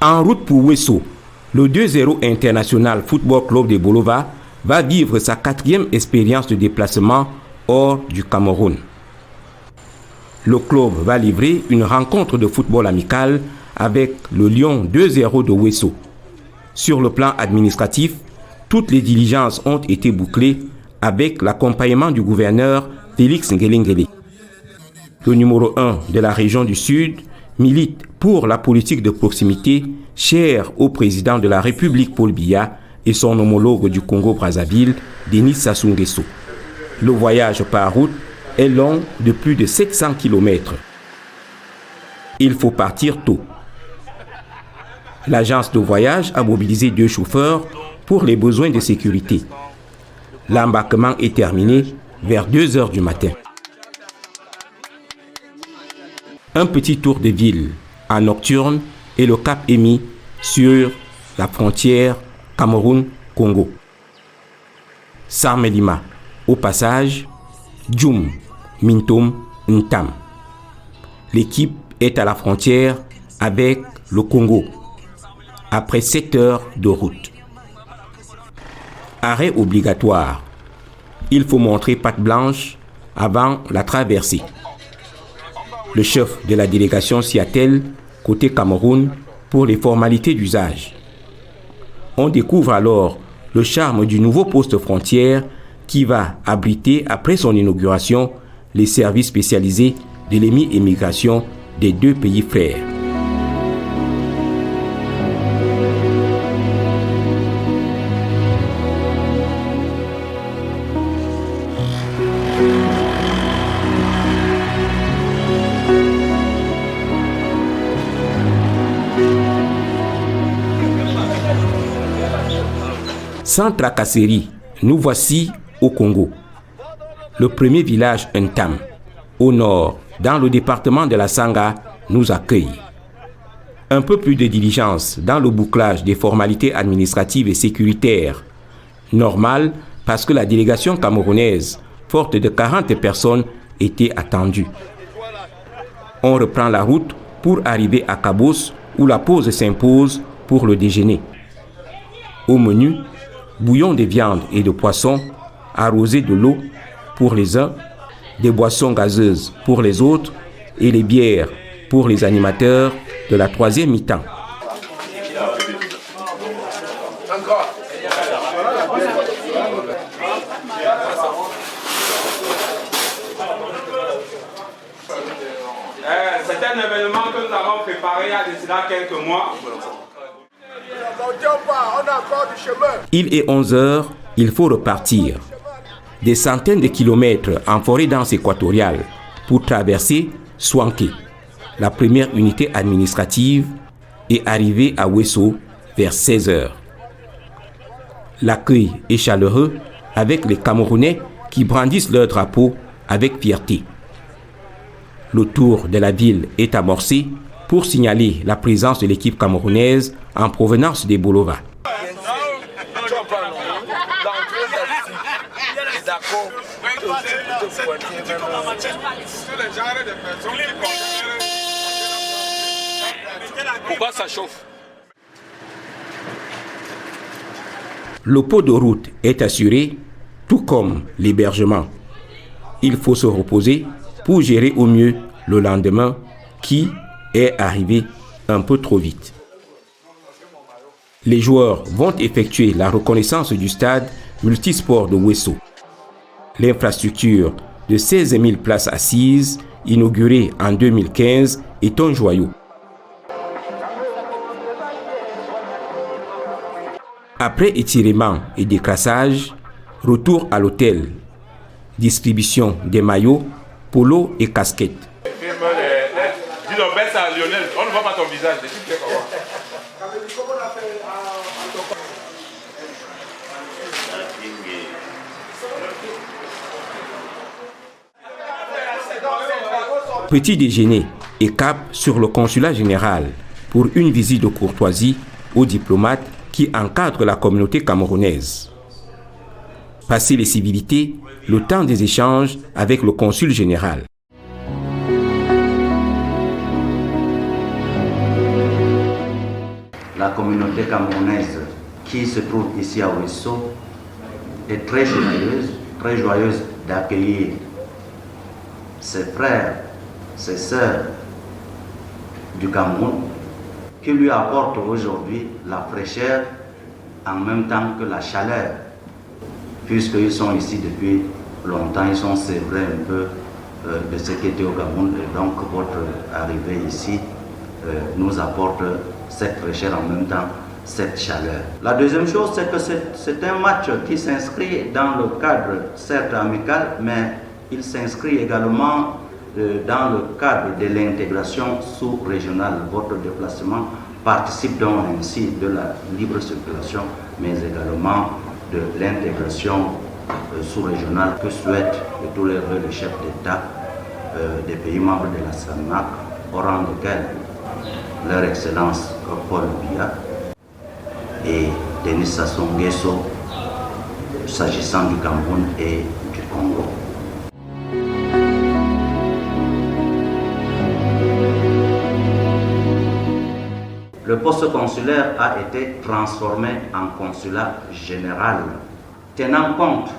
En route pour Ouesso, le 2-0 International Football Club de Bolova va vivre sa 4e expérience de déplacement hors du Cameroun. Le club va livrer une rencontre de football amical avec le Lion 2-0 de Ouesso. Sur le plan administratif, toutes les diligences ont été bouclées avec l'accompagnement du gouverneur Félix Ngelengele. Le numéro 1 de la région du Sud milite pour la politique de proximité chère au président de la République Paul Biya et son homologue du Congo-Brazzaville, Denis Sassou Nguesso. Le voyage par route est long de plus de 700 km. Il faut partir tôt. L'agence de voyage a mobilisé 2 chauffeurs pour les besoins de sécurité. L'embarquement est terminé vers 2 heures du matin. Un petit tour de ville en nocturne et le cap est mis sur la frontière Cameroun-Congo. Sarmelima, au passage, Djoum, Mintom, Ntam. L'équipe est à la frontière avec le Congo, après 7 heures de route. Arrêt obligatoire. Il faut montrer patte blanche avant la traversée. Le chef de la délégation s'y attelle, côté Cameroun, pour les formalités d'usage. On découvre alors le charme du nouveau poste frontière qui va abriter, après son inauguration, les services spécialisés de l'émi-émigration des 2 pays frères. Sans tracasserie, nous voici au Congo. Le premier village Ntam, au nord, dans le département de la Sanga, nous accueille. Un peu plus de diligence dans le bouclage des formalités administratives et sécuritaires. Normal parce que la délégation camerounaise, forte de 40 personnes, était attendue. On reprend la route pour arriver à Kabos où la pause s'impose pour le déjeuner. Au menu, bouillon de viande et de poisson, arrosé de l'eau pour les uns, des boissons gazeuses pour les autres et les bières pour les animateurs de la 3e mi-temps. C'est un événement que nous avons préparé il y a de cela quelques mois. Il est 11 heures, il faut repartir. Des centaines de kilomètres en forêt dense équatoriale pour traverser Swanké, la première unité administrative, et arriver à Ouesso vers 16 heures. L'accueil est chaleureux avec les Camerounais qui brandissent leur drapeau avec fierté. Le tour de la ville est amorcé pour signaler la présence de l'équipe camerounaise en provenance des Bolova. Pourquoi ça chauffe? Le pot de route est assuré, tout comme l'hébergement. Il faut se reposer pour gérer au mieux le lendemain qui est arrivé un peu trop vite. Les joueurs vont effectuer la reconnaissance du stade multisport de Ouesso. L'infrastructure de 16 000 places assises, inaugurée en 2015, est un joyau. Après étirement et décrassage, retour à l'hôtel. Distribution des maillots, polos et casquettes. Dis donc, baisse à Lionel, on ne voit pas ton visage. Petit déjeuner et cap sur le consulat général pour une visite de courtoisie aux diplomates qui encadrent la communauté camerounaise. Passer les civilités, le temps des échanges avec le consul général. la communauté camerounaise qui se trouve ici à Ouesso est très joyeuse d'accueillir ses frères, ses sœurs du Cameroun, qui lui apportent aujourd'hui la fraîcheur en même temps que la chaleur, puisqu'ils sont ici depuis longtemps, ils sont sévrés un peu de ce qui était au Cameroun, et donc votre arrivée ici nous apporte cette fraîcheur en même temps, cette chaleur. La deuxième chose, c'est que c'est un match qui s'inscrit dans le cadre certes amical, mais il s'inscrit également dans le cadre de l'intégration sous-régionale. Votre déplacement participe donc ainsi de la libre circulation, mais également de l'intégration sous-régionale que souhaitent tous les chefs d'État des pays membres de la SAMAC, au rang desquels leur Excellence Paul Biya et Denis Sassou Nguesso, s'agissant du Cameroun et du Congo. Le poste consulaire a été transformé en consulat général, tenant compte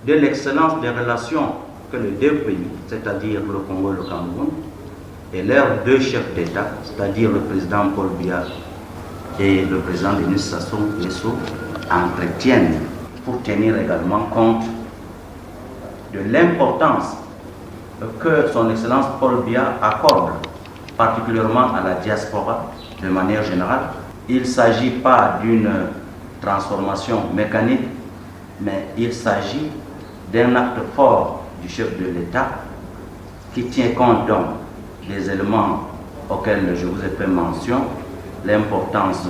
de l'excellence des relations que les deux pays, c'est-à-dire le Congo et le Cameroun, et leurs deux chefs d'État, c'est-à-dire le président Paul Biya et le président Denis Sassou Nguesso, entretiennent, pour tenir également compte de l'importance que son Excellence Paul Biya accorde particulièrement à la diaspora de manière générale. Il ne s'agit pas d'une transformation mécanique, mais il s'agit d'un acte fort du chef de l'État qui tient compte donc des éléments auxquels je vous ai fait mention, l'importance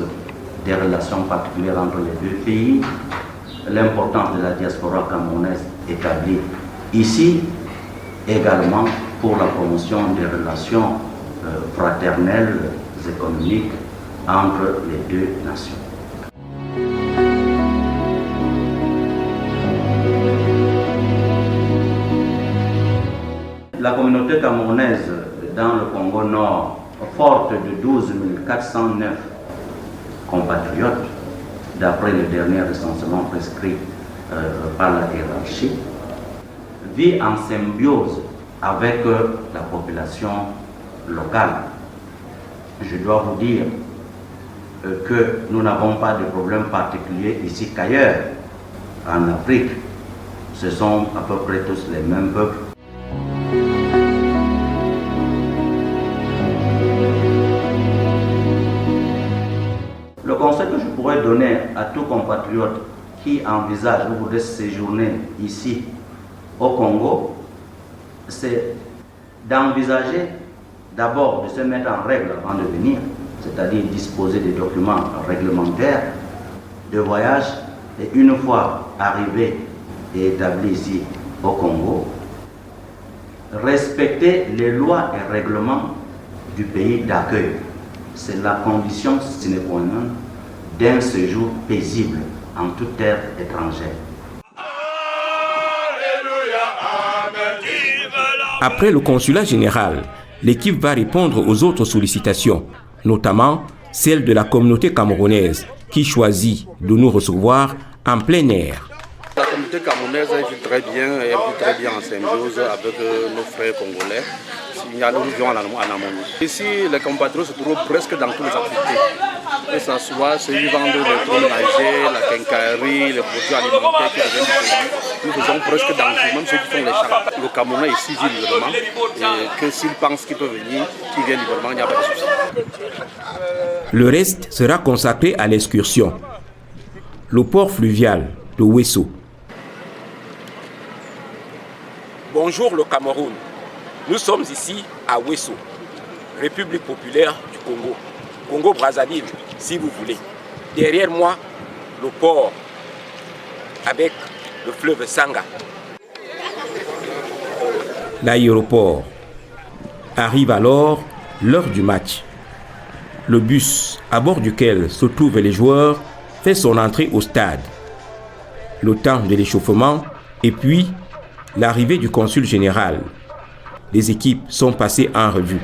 des relations particulières entre les deux pays, l'importance de la diaspora camerounaise établie ici, également pour la promotion des relations fraternelles, économiques entre les deux nations. La communauté camerounaise dans le Congo Nord, forte de 12 409 compatriotes, d'après le dernier recensement prescrit par la hiérarchie, vit en symbiose avec la population locale. Je dois vous dire que nous n'avons pas de problème particulier ici qu'ailleurs. En Afrique, ce sont à peu près tous les mêmes peuples. Le conseil que je pourrais donner à tout compatriote qui envisage ou voudrait séjourner ici au Congo, c'est d'envisager d'abord de se mettre en règle avant de venir, c'est-à-dire disposer des documents réglementaires de voyage, et une fois arrivé et établi ici au Congo, respecter les lois et règlements du pays d'accueil. C'est la condition sine qua non d'un séjour paisible en toute terre étrangère. Après le consulat général, l'équipe va répondre aux autres sollicitations, notamment celle de la communauté camerounaise qui choisit de nous recevoir en plein air. La communauté camerounaise vit très bien et vit très bien en symbiose avec nos frères congolais. Il y a nous vivons en harmonie. Ici, les compatriotes se trouvent presque dans toutes les activités. Que ce soit ceux qui vendent les produits ménagers, la quincaillerie, les produits alimentaires qui reviennent du pays. Nous faisons presque dans tout, même ceux qui font les champs. Le Camerounais ici vit librement et que s'ils pensent qu'ils peuvent venir, qu'ils viennent librement, il n'y a pas de souci. Le reste sera consacré à l'excursion. Le port fluvial de Ouesso. Bonjour le Cameroun. Nous sommes ici à Ouesso, République populaire du Congo. Congo-Brazzaville, si vous voulez. Derrière moi, le port avec le fleuve Sanga. L'aéroport. Arrive alors l'heure du match. Le bus à bord duquel se trouvent les joueurs fait son entrée au stade. Le temps de l'échauffement et puis l'arrivée du consul général. Les équipes sont passées en revue.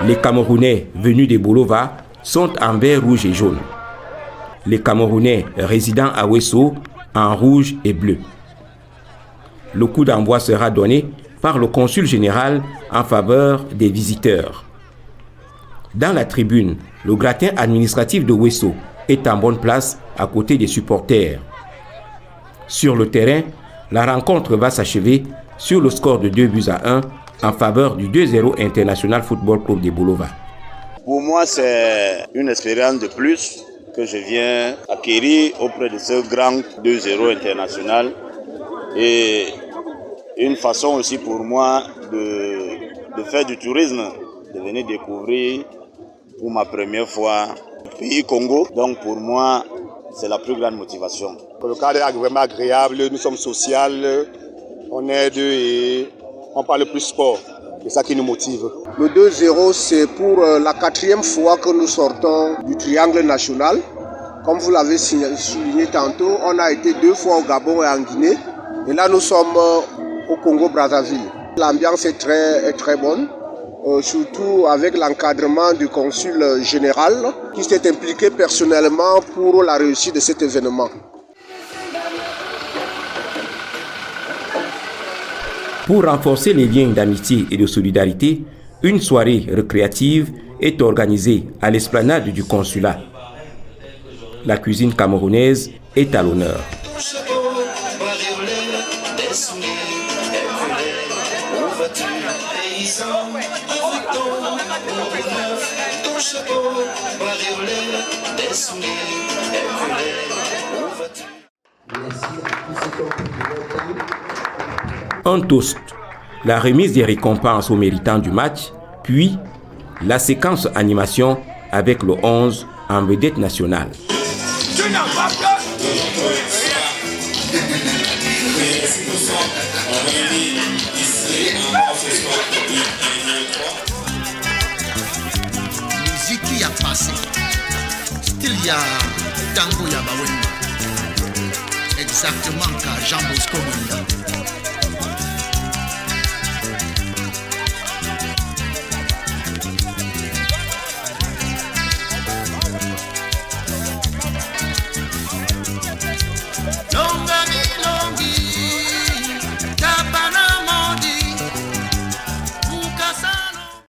Les Camerounais venus de Bolova sont en vert, rouge et jaune. Les Camerounais résidant à Ouesso en rouge et bleu. Le coup d'envoi sera donné par le consul général en faveur des visiteurs. Dans la tribune, le gratin administratif de Ouesso est en bonne place à côté des supporters. Sur le terrain, la rencontre va s'achever sur le score de 2-1 en faveur du 2-0 International Football Club de Bolova. Pour moi, c'est une expérience de plus que je viens acquérir auprès de ce grand 2-0 international et une façon aussi pour moi de faire du tourisme, de venir découvrir pour ma première fois le pays Congo. Donc pour moi, c'est la plus grande motivation. Le cadre est vraiment agréable, nous sommes sociaux, on aide et on parle plus sport. C'est ça qui nous motive. Le 2-0, c'est pour la 4e fois que nous sortons du triangle national. Comme vous l'avez souligné tantôt, on a été 2 fois au Gabon et en Guinée. Et là, nous sommes au Congo-Brazzaville. L'ambiance est très bonne, surtout avec l'encadrement du consul général qui s'est impliqué personnellement pour la réussite de cet événement. Pour renforcer les liens d'amitié et de solidarité, une soirée récréative est organisée à l'esplanade du consulat. La cuisine camerounaise est à l'honneur. Un toast, la remise des récompenses aux méritants du match, puis la séquence animation avec le 11 en vedette nationale. Musique a passé, style ya tango ya bawenda, exactement ka Jean Bosco Munda.